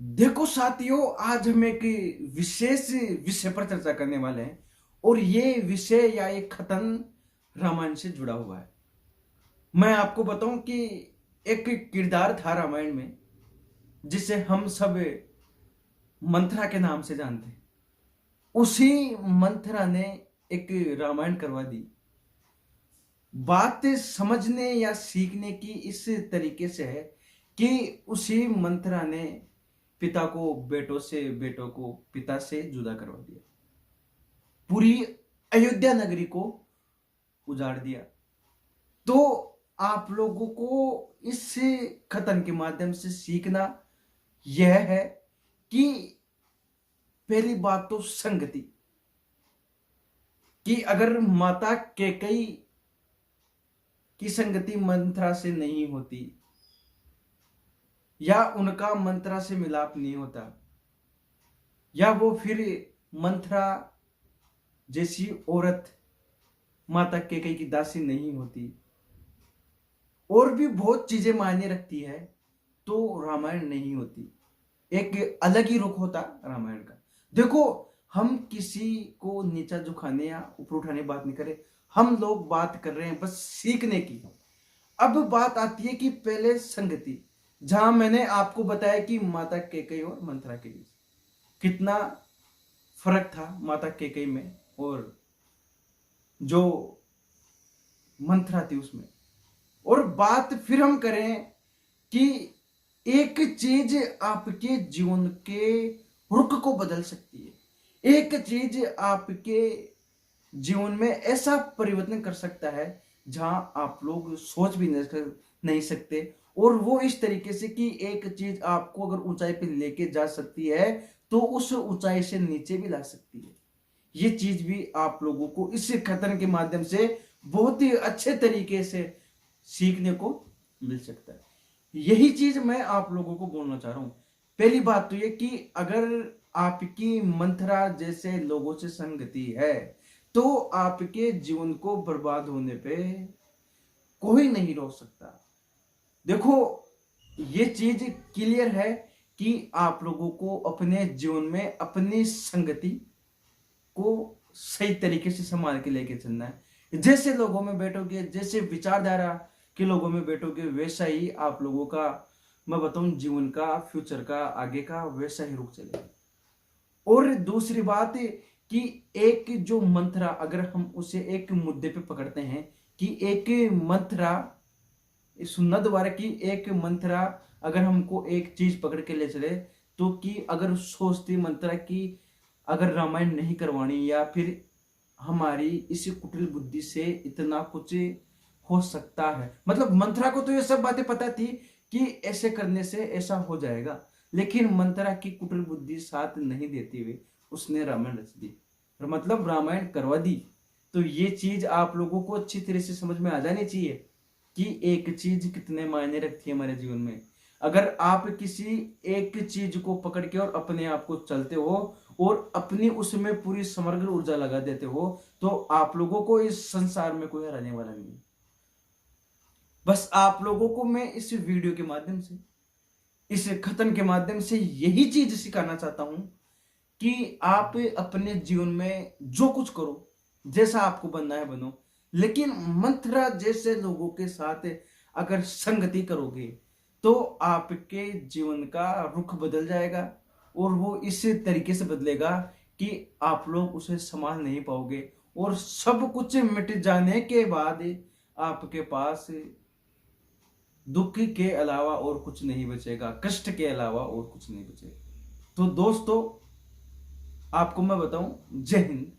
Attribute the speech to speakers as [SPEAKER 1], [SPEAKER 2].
[SPEAKER 1] देखो साथियों, आज हम एक विशेष विषय पर चर्चा करने वाले हैं। और ये विषय या ये कथन रामायण से जुड़ा हुआ है। मैं आपको बताऊं कि एक किरदार था रामायण में, जिसे हम सब मंथरा के नाम से जानते हैं। उसी मंथरा ने एक रामायण करवा दी। बात समझने या सीखने की इस तरीके से है कि उसी मंथरा ने पिता को बेटों से, बेटों को पिता से जुदा करवा दिया। पूरी अयोध्या नगरी को उजाड़ दिया। तो आप लोगों को इस कथन के माध्यम से सीखना यह है कि पहली बात तो संगति, कि अगर माता कैकेयी की संगति मंथरा से नहीं होती या उनका मंथरा से मिलाप नहीं होता, या वो फिर मंथरा जैसी औरत माता कैकेयी की दासी नहीं होती, और भी बहुत चीजें मायने रखती है, तो रामायण नहीं होती। एक अलग ही रुख होता रामायण का। देखो, हम किसी को नीचा झुकाने या ऊपर उठाने की बात नहीं करें। हम लोग बात कर रहे हैं बस सीखने की। अब बात आती है कि पहले संगति, जहां मैंने आपको बताया कि माता कैकेयी और मंथरा के बीच कितना फर्क था माता कैकेयी में और जो मंथरा थी उसमें। और बात फिर हम करें कि एक चीज आपके जीवन के रुख को बदल सकती है। एक चीज आपके जीवन में ऐसा परिवर्तन कर सकता है जहां आप लोग सोच भी नहीं सकते। और वो इस तरीके से कि एक चीज आपको अगर ऊंचाई पे लेके जा सकती है तो उस ऊंचाई से नीचे भी ला सकती है। ये चीज भी आप लोगों को इस कथन के माध्यम से बहुत ही अच्छे तरीके से सीखने को मिल सकता है। यही चीज मैं आप लोगों को बोलना चाह रहा हूं। पहली बात तो ये कि अगर आपकी मंथरा जैसे लोगों से संगति है तो आपके जीवन को बर्बाद होने पे कोई नहीं रोक सकता। देखो, ये चीज क्लियर है कि आप लोगों को अपने जीवन में अपनी संगति को सही तरीके से संभाल के लेके चलना है। जैसे लोगों में बैठोगे, जैसे विचारधारा के लोगों में बैठोगे, वैसा ही आप लोगों का, मैं बताऊं, जीवन का, फ्यूचर का, आगे का वैसा ही रुख चलेगा। और दूसरी बात कि एक जो मंथरा, अगर हम उसे एक मुद्दे पे पकड़ते हैं कि एक मंथरा, सुनना दोबारा, कि एक मंथरा अगर हमको एक चीज पकड़ के ले चले, तो कि अगर सोचती मंथरा की अगर रामायण नहीं करवानी, या फिर हमारी इस कुटिल बुद्धि से इतना कुछ हो सकता है। मतलब मंथरा को तो ये सब बातें पता थी कि ऐसे करने से ऐसा हो जाएगा, लेकिन मंथरा की कुटिल बुद्धि साथ नहीं देती हुई उसने रामायण रच दी, मतलब रामायण करवा दी। तो ये चीज आप लोगों को अच्छी तरह से समझ में आ जानी चाहिए कि एक चीज कितने मायने रखती है हमारे जीवन में। अगर आप किसी एक चीज को पकड़ के और अपने आप को चलते हो और अपनी उसमें पूरी समग्र ऊर्जा लगा देते हो, तो आप लोगों को इस संसार में कोई हराने वाला नहीं। बस आप लोगों को मैं इस वीडियो के माध्यम से, इस कथन के माध्यम से यही चीज सिखाना चाहता हूं कि आप अपने जीवन में जो कुछ करो, जैसा आपको बनना है बनो, लेकिन मंथरा जैसे लोगों के साथ अगर संगति करोगे तो आपके जीवन का रुख बदल जाएगा। और वो इस तरीके से बदलेगा कि आप लोग उसे संभाल नहीं पाओगे, और सब कुछ मिट जाने के बाद आपके पास दुख के अलावा और कुछ नहीं बचेगा, कष्ट के अलावा और कुछ नहीं बचेगा। तो दोस्तों, आपको मैं बताऊं, जय हिंद।